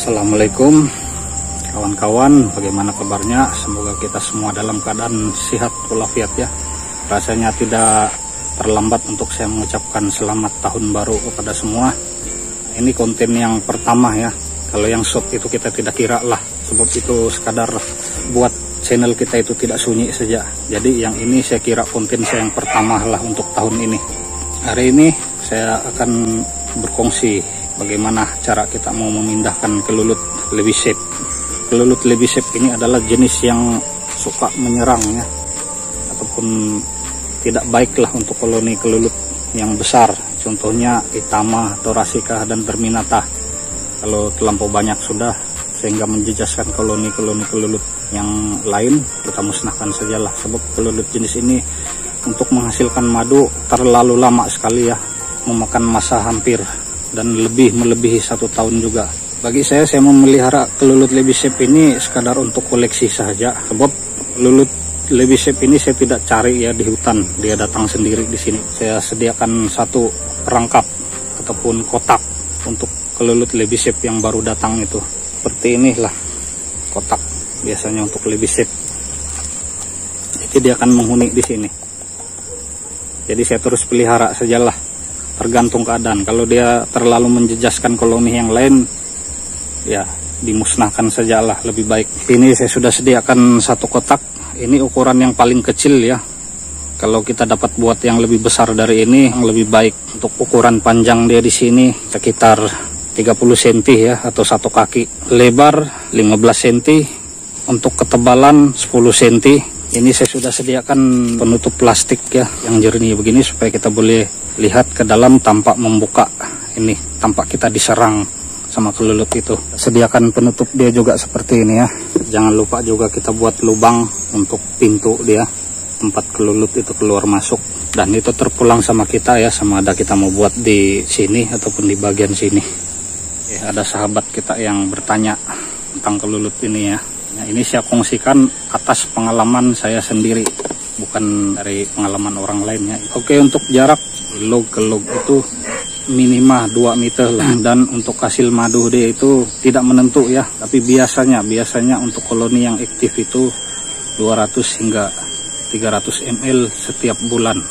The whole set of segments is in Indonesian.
Assalamualaikum kawan-kawan, bagaimana kabarnya? Semoga kita semua dalam keadaan sehat walafiat ya. Rasanya tidak terlambat untuk saya mengucapkan selamat tahun baru kepada semua. Ini konten yang pertama ya. Kalau yang short itu kita tidak kira lah, sebab itu sekadar buat channel kita itu tidak sunyi saja. Jadi yang ini saya kira konten saya yang pertama lah untuk tahun ini. Hari ini saya akan berkongsi bagaimana cara kita mau memindahkan kelulut lebih shape. Kelulut lebih shape ini adalah jenis yang suka menyerang ya, ataupun tidak baiklah untuk koloni kelulut yang besar. Contohnya Itama, Thoracea, dan Terminata. Kalau terlampau banyak sudah sehingga menjejaskan koloni-koloni kelulut yang lain, kita musnahkan sajalah. Sebab kelulut jenis ini untuk menghasilkan madu terlalu lama sekali ya, memakan masa hampir dan melebihi 1 tahun juga. Bagi saya memelihara kelulut lebih shape ini sekadar untuk koleksi saja. Sebab kelulut lebih shape ini saya tidak cari ya di hutan, dia datang sendiri di sini. Saya sediakan satu perangkap ataupun kotak untuk kelulut lebih shape yang baru datang itu. Seperti inilah kotak biasanya untuk lebih shape. Jadi dia akan menghuni di sini. Jadi saya terus pelihara sajalah, tergantung keadaan. Kalau dia terlalu menjejaskan koloni yang lain, ya dimusnahkan sajalah, lebih baik. Ini saya sudah sediakan satu kotak. Ini ukuran yang paling kecil ya. Kalau kita dapat buat yang lebih besar dari ini, yang lebih baik. Untuk ukuran panjang dia di sini sekitar 30 cm ya, atau 1 kaki. Lebar 15 cm. Untuk ketebalan 10 cm. Ini saya sudah sediakan penutup plastik ya, yang jernih begini supaya kita boleh lihat ke dalam tanpa membuka. Ini tampak kita diserang sama kelulut itu. Sediakan penutup dia juga seperti ini ya. Jangan lupa juga kita buat lubang untuk pintu dia, tempat kelulut itu keluar masuk. Dan itu terpulang sama kita ya, sama ada kita mau buat di sini ataupun di bagian sini. Ada sahabat kita yang bertanya tentang kelulut ini ya. Nah, ini saya kongsikan atas pengalaman saya sendiri, bukan dari pengalaman orang lainnya. Oke, untuk jarak log ke log itu minimal 2 meter lah. Dan untuk hasil madu dia itu tidak menentu ya, tapi biasanya untuk koloni yang aktif itu 200 hingga 300 ml setiap bulan.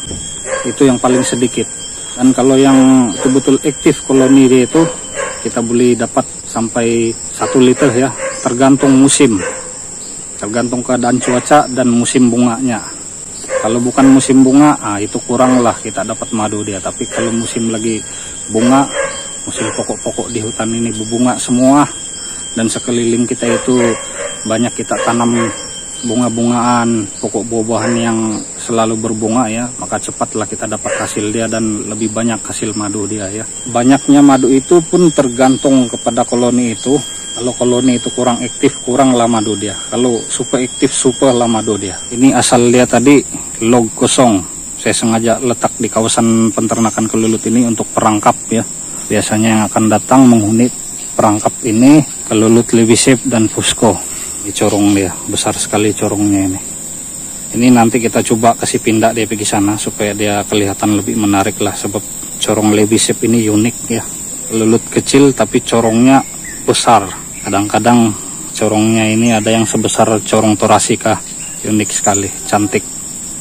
Itu yang paling sedikit. Dan kalau yang betul-betul aktif koloni dia itu, kita boleh dapat sampai 1 liter ya, tergantung musim, tergantung keadaan cuaca dan musim bunganya. Kalau bukan musim bunga, itu kurang lah kita dapat madu dia. Tapi kalau musim lagi bunga, musim pokok-pokok di hutan ini berbunga semua, dan sekeliling kita itu banyak kita tanam bunga-bungaan, pokok buah-buahan yang selalu berbunga ya, maka cepatlah kita dapat hasil dia dan lebih banyak hasil madu dia ya. Banyaknya madu itu pun tergantung kepada koloni itu. Kalau koloni itu kurang aktif, kuranglah madu dia. Kalau super aktif, superlah madu dia. Ini asal dia tadi log kosong. Saya sengaja letak di kawasan peternakan kelulut ini untuk perangkap ya. Biasanya yang akan datang menghuni perangkap ini kelulut lebih shape dan fusco. Di corong dia, besar sekali corongnya ini. Ini nanti kita coba kasih pindah dia pergi sana supaya dia kelihatan lebih menarik lah. Sebab corong lebih shape ini unik ya. Kelulut kecil tapi corongnya besar. Kadang-kadang corongnya ini ada yang sebesar corong Thoracea. Unik sekali, cantik.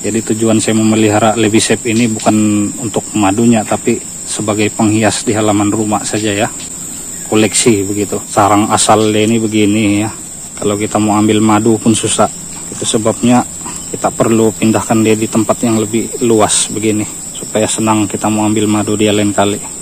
Jadi tujuan saya memelihara lebih shape ini bukan untuk madunya, tapi sebagai penghias di halaman rumah saja ya. Koleksi begitu. Sarang asal ini begini ya. Kalau kita mau ambil madu pun susah. Itu sebabnya kita perlu pindahkan dia di tempat yang lebih luas begini, supaya senang kita mau ambil madu dia lain kali.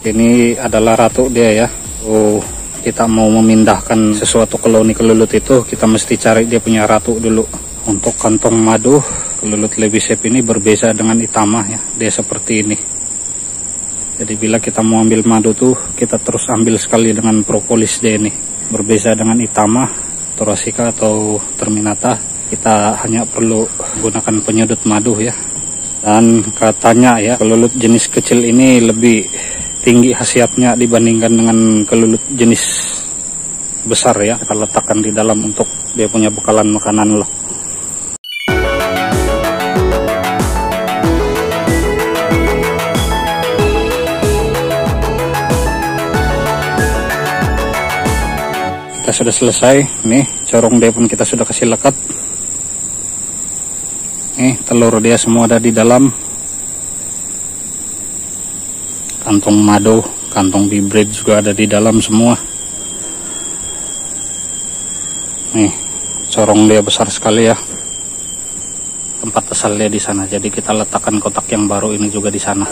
Ini adalah ratu dia ya. Oh, kita mau memindahkan sesuatu koloni kelulut itu, kita mesti cari dia punya ratu dulu. Untuk kantong madu kelulut Lebysep ini berbeda dengan Itama ya, dia seperti ini. Jadi bila kita mau ambil madu tuh, kita terus ambil sekali dengan propolis dia ini. Berbeda dengan Itama, Thoracica atau terminata, kita hanya perlu gunakan penyedot madu ya. Dan katanya ya, kelulut jenis kecil ini lebih tinggi khasiatnya dibandingkan dengan kelulut jenis besar ya. Kita letakkan di dalam untuk dia punya bekalan makanan loh. Kita sudah selesai nih, corong dia pun kita sudah kasih lekat. Nih telur dia semua ada di dalam. Kantong madu, kantong bibrid juga ada di dalam semua. Nih corong dia besar sekali ya. Tempat asal dia di sana, jadi kita letakkan kotak yang baru ini juga di sana.